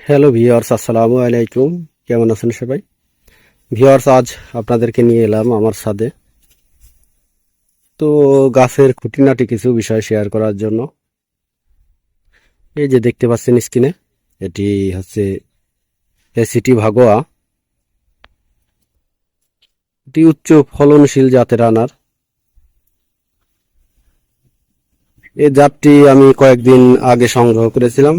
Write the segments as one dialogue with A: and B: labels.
A: Hello viewers, আসসালামু আলাইকুম। কেমন আছেন সবাই? ভিউয়ার্স, আজ আপনাদেরকে নিয়ে এলাম আমার ছাদে। তো গাছের খুঁটিনাটি কিছু বিষয় শেয়ার করার জন্য। এই যে দেখতে পাচ্ছেন স্ক্রিনে, এটি হচ্ছে এসিটি ভাগোয়া। এটি উচ্চ ফলনশীল জাতের আনার। এই জাতটি আমি কয়েকদিন আগে সংগ্রহ করেছিলাম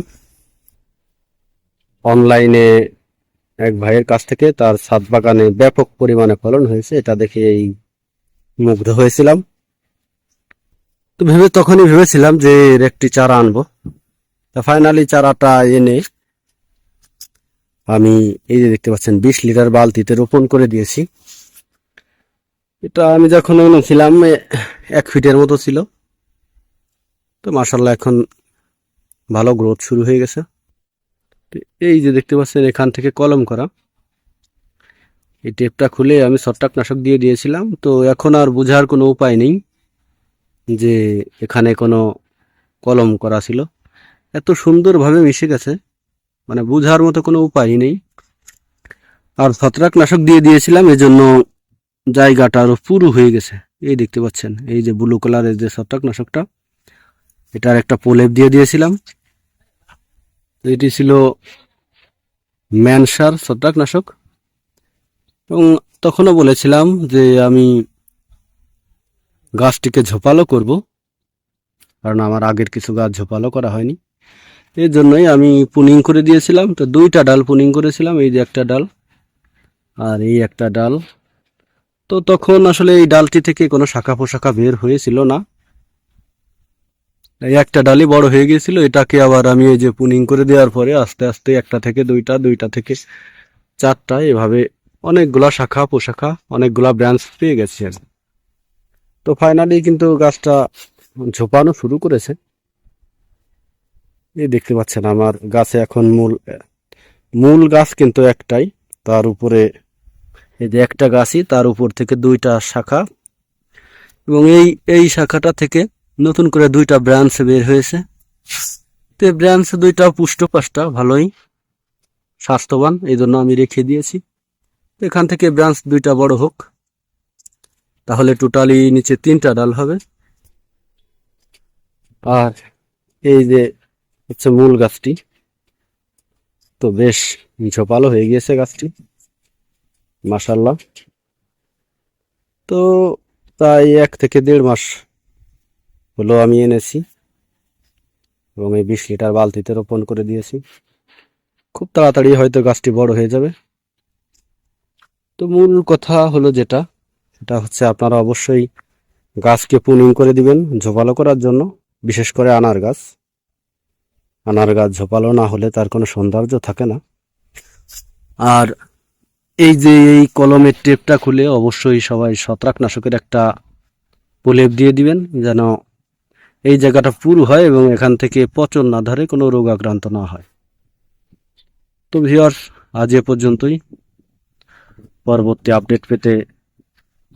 A: অনলাইনে এক ভাইয়ের কাছ থেকে। তার ছাদ বাগানে ব্যাপক পরিমাণে ফলন হয়েছে, এটা দেখে এই মুগ্ধ হয়েছিলাম। তো তখনই ভেবেছিলাম যে এর একটি চারা আনবো। তা ফাইনালি চারাটা এনে আমি এই যে দেখতে পাচ্ছেন 20 লিটার বালতিতে রোপণ করে দিয়েছি। এটা আমি যখন এনেছিলাম 1 ফিটের মতো ছিল। তো মাশাআল্লাহ এখন ভালো গ্রোথ শুরু হয়ে গেছে। এই যে দেখতে পাচ্ছেন এখান থেকে কলম করা। এই টেপটা খুলে আমি ছত্রাকনাশক দিয়ে দিয়েছিলাম। তো এখন আর বোঝার কোনো উপায় নেই যে এখানে কোনো কলম করা ছিল। এত সুন্দরভাবে মিশে গেছে, মানে বোঝার মতো কোনো উপায় নেই। আর ছত্রাকনাশক দিয়ে দিয়েছিলাম, এজন্য জায়গাটা আরো পুরু হয়ে গেছে। এই দেখতে পাচ্ছেন, এই যে ব্লু কালারের যে ছত্রাকনাশকটা, এটার একটা প্রলেপ দিয়ে দিয়েছিলাম। এটি ছিল ম্যানসার ছত্রাকনাশক। এবং তখনও বলেছিলাম যে আমি গাছটিকে ঝোপালো করব, কারণ আমার আগের কিছু গাছ ঝোপালো করা হয়নি। এই জন্যই আমি পুনিং করে দিয়েছিলাম। তো 2টা ডাল পুনিং করেছিলাম, এই যে একটা ডাল আর এই একটা ডাল। তো তখন আসলে এই ডালটি থেকে কোনো শাখা পোশাখা বের হয়েছিল না, এই একটা ডালই বড় হয়ে গিয়েছিল। এটাকে আবার আমি এই যে পুনিং করে দেওয়ার পরে আস্তে আস্তে 1টা থেকে 2টা, 2টা থেকে 4টা, এভাবে অনেকগুলা শাখা পোশাখা, অনেকগুলা ব্রাঞ্চ পেয়ে গেছে। তো ফাইনালি কিন্তু গাছটা ঝোপানো শুরু করেছে। এই দেখতে পাচ্ছেন আমার গাছে এখন মূল গাছ কিন্তু একটাই, তার উপরে এই যে একটা গাছই, তার উপর থেকে 2টা শাখা, এবং এই শাখাটা থেকে নতুন করে 2টা ব্রাঞ্চ বের হয়েছে। তো ব্রাঞ্চ 2টা পুষ্টপাষ্টা, ভালোই স্বাস্থ্যবান, এই জন্য আমি রেখে দিয়েছি। এখান থেকে ব্রাঞ্চ 2টা বড় হোক, তাহলে টোটালি নিচে 3টা ডাল হবে। আর এই যে হচ্ছে মূল গাছটি, তো বেশ ঝোপালো হয়ে গিয়েছে গাছটি, মাশাআল্লাহ। তো প্রায় 1 থেকে 1.5 মাস হলো আমি এনেছি, এবং এই 20 লিটার বালতিতে রোপণ করে দিয়েছি। খুব তাড়াতাড়ি হয়তো গাছটি বড় হয়ে যাবে। তো মূল কথা হলো যেটা, সেটা হচ্ছে আপনারা অবশ্যই গাছকে পুনিং করে দিবেন ঝোপালো করার জন্য। বিশেষ করে আনার গাছ ঝোপালো না হলে তার কোনো সৌন্দর্য থাকে না। আর এই যে এই কলমের টেপটা খুলে অবশ্যই সবাই ছত্রাকনাশকের একটা প্রলেপ দিয়ে দিবেন, যেন এই জায়গাটা পুরু হয় এবং এখান থেকে পচন না ধরে, কোনো রোগ আক্রান্ত না হয়। তো ভিউয়ার্স, আজ এ পর্যন্তই। পরবর্তী আপডেট পেতে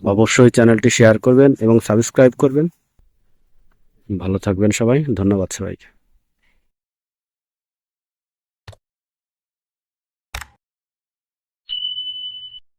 A: অবশ্যই চ্যানেলটি শেয়ার করবেন এবং সাবস্ক্রাইব করবেন। ভালো থাকবেন সবাই, ধন্যবাদ সবাইকে।